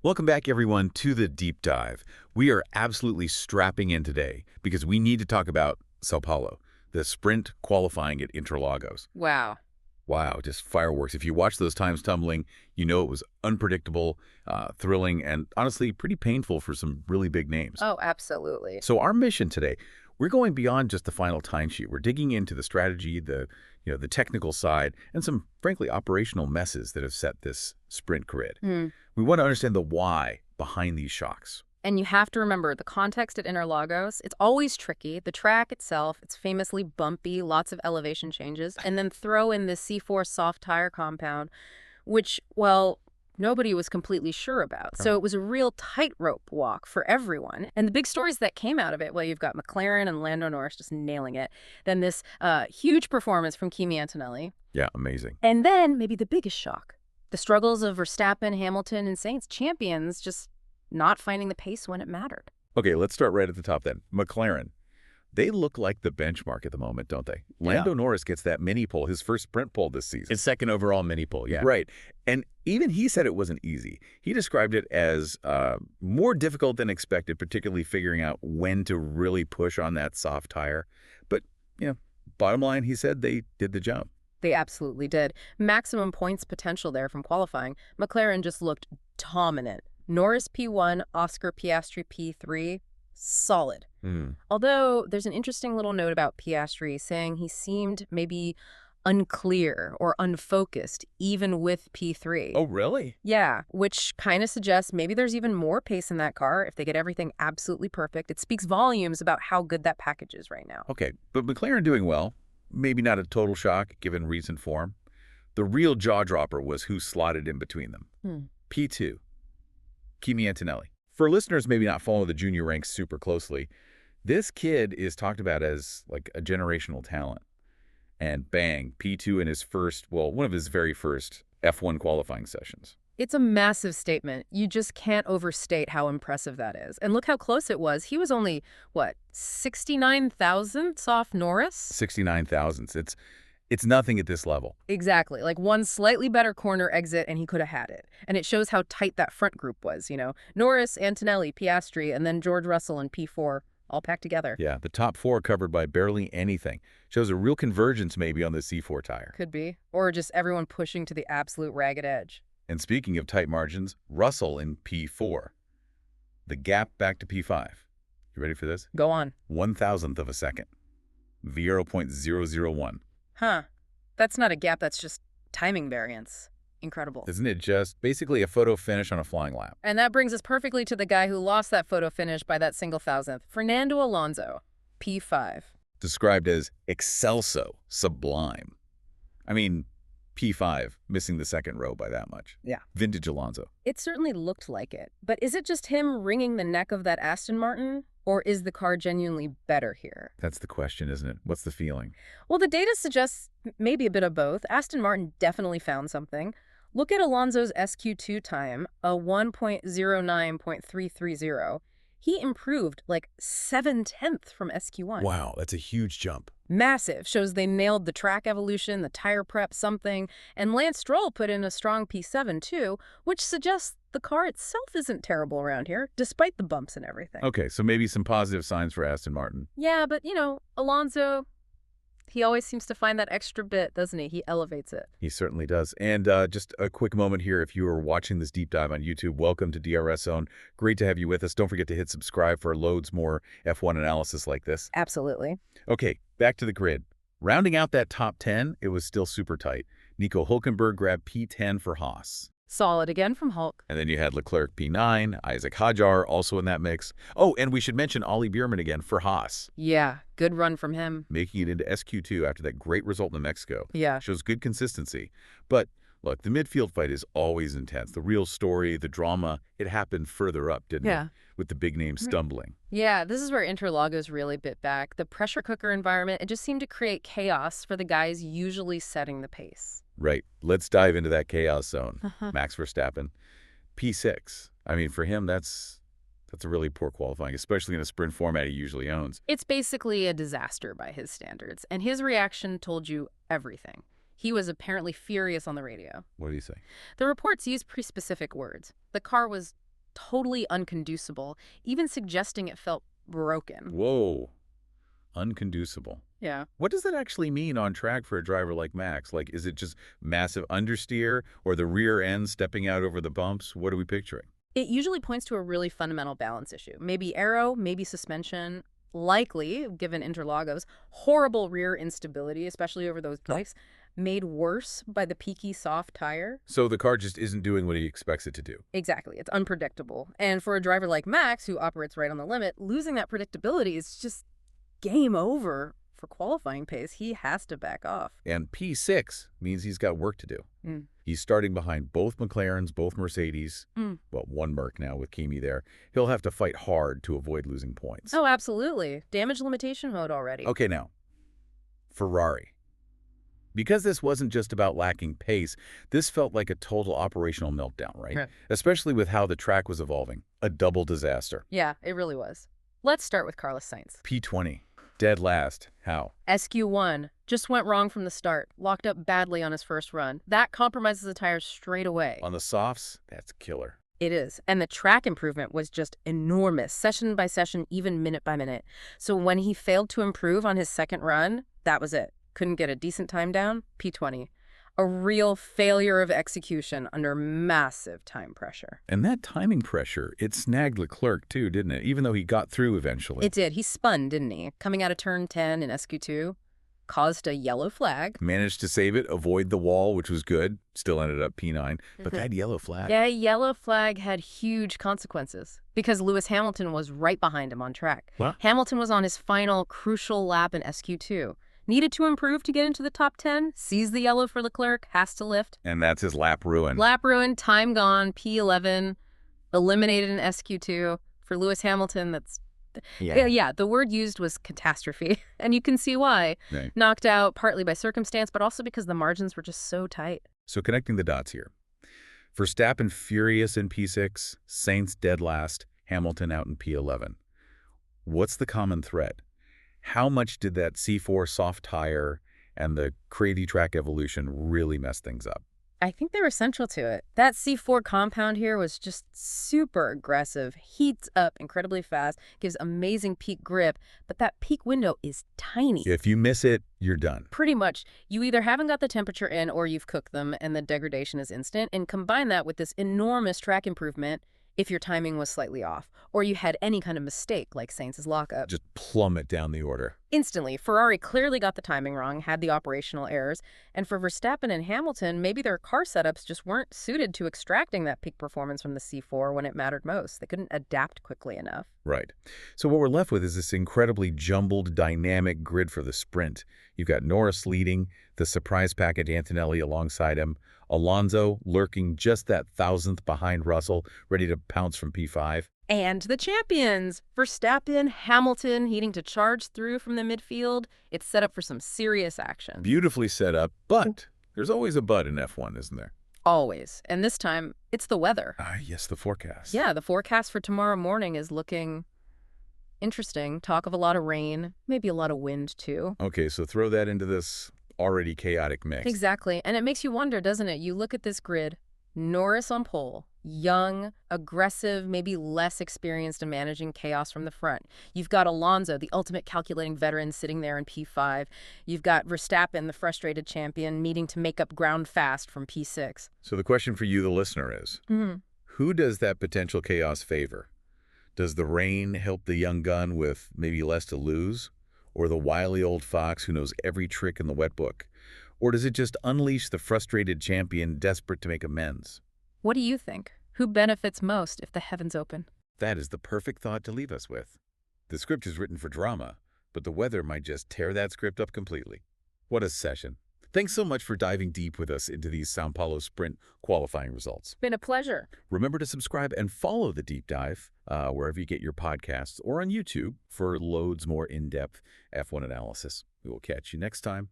Welcome back, everyone, to the deep dive. We are absolutely strapping in today because we need to talk about Sao Paulo, the sprint qualifying at Interlagos. Wow. Wow, just fireworks. If you watch those times tumbling, you know it was unpredictable, thrilling, and honestly pretty painful for some really big names. Oh, absolutely. So our mission today, we're going beyond just the final timesheet. We're digging into the strategy, the technical side, and some, frankly, operational messes that have set this sprint grid. We want to understand the why behind these shocks. And you have to remember the context at Interlagos. It's always tricky. The track itself, it's famously bumpy, lots of elevation changes. And then throw in the C4 soft tire compound, which, well, nobody was completely sure about. So it was a real tightrope walk for everyone. And the big stories that came out of it, well, you've got McLaren and LANDO Norris just nailing it. Then this huge performance from KIMI Antonelli. Yeah, amazing. And then maybe the biggest shock, the struggles of Verstappen, Hamilton, and Sainz, champions just not finding the pace when it mattered. Okay, let's start right at the top then. McLaren. They look like the benchmark at the moment, don't they? Lando Norris gets that mini pole, his first sprint pole this season. His second overall mini pole, yeah. Right. And even he said it wasn't easy. He described it as more difficult than expected, particularly figuring out when to really push on that soft tire. But, bottom line, he said they did the job. They absolutely did. Maximum points potential there from qualifying. McLaren just looked dominant. Norris P1, Oscar Piastri P3, solid. Although there's an interesting little note about Piastri saying he seemed maybe unclear or unfocused even with P3. Oh, really? Yeah, which kind of suggests maybe there's even more pace in that car if they get everything absolutely perfect. It speaks volumes about how good that package is right now. Okay, but McLaren doing well. Maybe not a total shock given recent form. The real jaw-dropper was who slotted in between them. P2, Kimi Antonelli. For listeners maybe not following the junior ranks super closely, this kid is talked about as like a generational talent. And bang, P2 in his first, well, one of his very first F1 qualifying sessions. It's a massive statement. You just can't overstate how impressive that is. And look how close it was. He was only, what, 69 thousandths off Norris? 69 thousandths. It's nothing at this level. Exactly. Like one slightly better corner exit and he could have had it. And it shows how tight that front group was, Norris, Antonelli, Piastri, and then George Russell and P4 all packed together. Yeah, the top four covered by barely anything. Shows a real convergence maybe on the C4 tire. Could be. Or just everyone pushing to the absolute ragged edge. And speaking of tight margins, Russell in P4. The gap back to P5. You ready for this? Go on. 1,000th of a second. 0.001. Huh. That's not a gap, that's just timing variance. Incredible. Isn't it just basically a photo finish on a flying lap? And that brings us perfectly to the guy who lost that photo finish by that single thousandth, Fernando Alonso, P5. Described as excelso, sublime. I mean, P5, missing the second row by that much. Yeah. Vintage Alonso. It certainly looked like it. But is it just him wringing the neck of that Aston Martin? Or is the car genuinely better here? That's the question, isn't it? What's the feeling? Well, the data suggests maybe a bit of both. Aston Martin definitely found something. Look at Alonso's SQ2 time, a 1.09.330. He improved like 7/10 from SQ1. Wow, that's a huge jump. Massive. Shows they nailed the track evolution, the tire prep, something. And Lance Stroll put in a strong P7 too, which suggests the car itself isn't terrible around here, despite the bumps and everything. Okay, so maybe some positive signs for Aston Martin. Yeah, but, Alonso, he always seems to find that extra bit, doesn't he? He elevates it. He certainly does. And just a quick moment here, if you are watching this deep dive on YouTube, welcome to DRS Zone. Great to have you with us. Don't forget to hit subscribe for loads more F1 analysis like this. Absolutely. Okay, back to the grid. Rounding out that top 10, it was still super tight. Nico Hülkenberg grabbed P10 for Haas. Solid again from Hulk. And then you had Leclerc P9, Isaac Hadjar also in that mix. Oh, and we should mention Ollie Bierman again for Haas. Yeah, good run from him. Making it into SQ2 after that great result in Mexico. Yeah. Shows good consistency. But look, the midfield fight is always intense. The real story, the drama, it happened further up, didn't it? With the big names stumbling. Yeah, this is where Interlagos really bit back. The pressure cooker environment, it just seemed to create chaos for the guys usually setting the pace. Right. Let's dive into that chaos zone. Max Verstappen, P6. I mean, for him, that's a really poor qualifying, especially in a sprint format he usually owns. It's basically a disaster by his standards, and his reaction told you everything. He was apparently furious on the radio. What did he say? The reports used pretty specific words. The car was totally unconducible, even suggesting it felt broken. Whoa. Unconducible. Yeah. What does that actually mean on track for a driver like Max? Like, is it just massive understeer or the rear end stepping out over the bumps? What are we picturing? It usually points to a really fundamental balance issue. Maybe aero, maybe suspension. Likely, given Interlagos, horrible rear instability, especially over those bikes, made worse by the peaky soft tire. So the car just isn't doing what he expects it to do. Exactly. It's unpredictable. And for a driver like Max, who operates right on the limit, losing that predictability is just game over. For qualifying pace, he has to back off. And P6 means he's got work to do. He's starting behind both McLarens, both Mercedes, well, one Merc now with KIMI there. He'll have to fight hard to avoid losing points. Oh, absolutely. Damage limitation mode already. Okay, now, Ferrari. Because this wasn't just about lacking pace, this felt like a total operational meltdown, right? Right. Especially with how the track was evolving. A double disaster. Yeah, it really was. Let's start with Carlos Sainz. P20. Dead last. How? SQ1 just went wrong from the start, locked up badly on his first run. That compromises the tires straight away. On the softs, that's killer. It is. And the track improvement was just enormous, session by session, even minute by minute. So when he failed to improve on his second run, that was it. Couldn't get a decent time down, P20. A real failure of execution under massive time pressure. And that timing pressure, it snagged Leclerc too, didn't it? Even though he got through eventually. It did. He spun, didn't he? Coming out of turn 10 in SQ2, caused a yellow flag. Managed to save it, avoid the wall, which was good. Still ended up P9. But that yellow flag. Yeah, yellow flag had huge consequences because Lewis Hamilton was right behind him on track. What? Hamilton was on his final crucial lap in SQ2. Needed to improve to get into the top 10, sees the yellow for Leclerc, has to lift. And that's his lap ruin. Lap ruin, time gone, P11, eliminated in SQ2. For Lewis Hamilton, that's... Yeah, the word used was catastrophe. And you can see why. Right. Knocked out partly by circumstance, but also because the margins were just so tight. So connecting the dots here. Verstappen furious in P6, Sainz dead last, Hamilton out in P11. What's the common thread? How much did that C4 soft tire and the crazy track evolution really mess things up? I think they were central to it. That C4 compound here was just super aggressive, heats up incredibly fast, gives amazing peak grip, but that peak window is tiny. If you miss it, you're done. Pretty much. You either haven't got the temperature in or you've cooked them and the degradation is instant, and combine that with this enormous track improvement if your timing was slightly off, or you had any kind of mistake like Sainz's lockup. Just plummet down the order. Instantly, Ferrari clearly got the timing wrong, had the operational errors, and for Verstappen and Hamilton, maybe their car setups just weren't suited to extracting that peak performance from the C4 when it mattered most. They couldn't adapt quickly enough. Right. So what we're left with is this incredibly jumbled, dynamic grid for the sprint. You've got Norris leading, the surprise package Antonelli alongside him, Alonso lurking just that 1,000th behind Russell, ready to pounce from P5. And the champions, Verstappen, Hamilton, needing to charge through from the midfield. It's set up for some serious action. Beautifully set up, but there's always a but in F1, isn't there? Always. And this time, it's the weather. Yes, the forecast. Yeah, the forecast for tomorrow morning is looking interesting. Talk of a lot of rain, maybe a lot of wind too. Okay, so throw that into this already chaotic mix. Exactly. And it makes you wonder, doesn't it? You look at this grid, Norris on pole, young, aggressive, maybe less experienced in managing chaos from the front. You've got Alonso, the ultimate calculating veteran, sitting there in P5. You've got Verstappen, the frustrated champion, needing to make up ground fast from P6. So the question for you, the listener, is, who does that potential chaos favor? Does the rain help the young gun with maybe less to lose? Or the wily old fox who knows every trick in the wet book? Or does it just unleash the frustrated champion desperate to make amends? What do you think? Who benefits most if the heavens open? That is the perfect thought to leave us with. The script is written for drama, but the weather might just tear that script up completely. What a session. Thanks so much for diving deep with us into these Sao Paulo Sprint qualifying results. Been a pleasure. Remember to subscribe and follow the deep dive wherever you get your podcasts or on YouTube for loads more in-depth F1 analysis. We will catch you next time.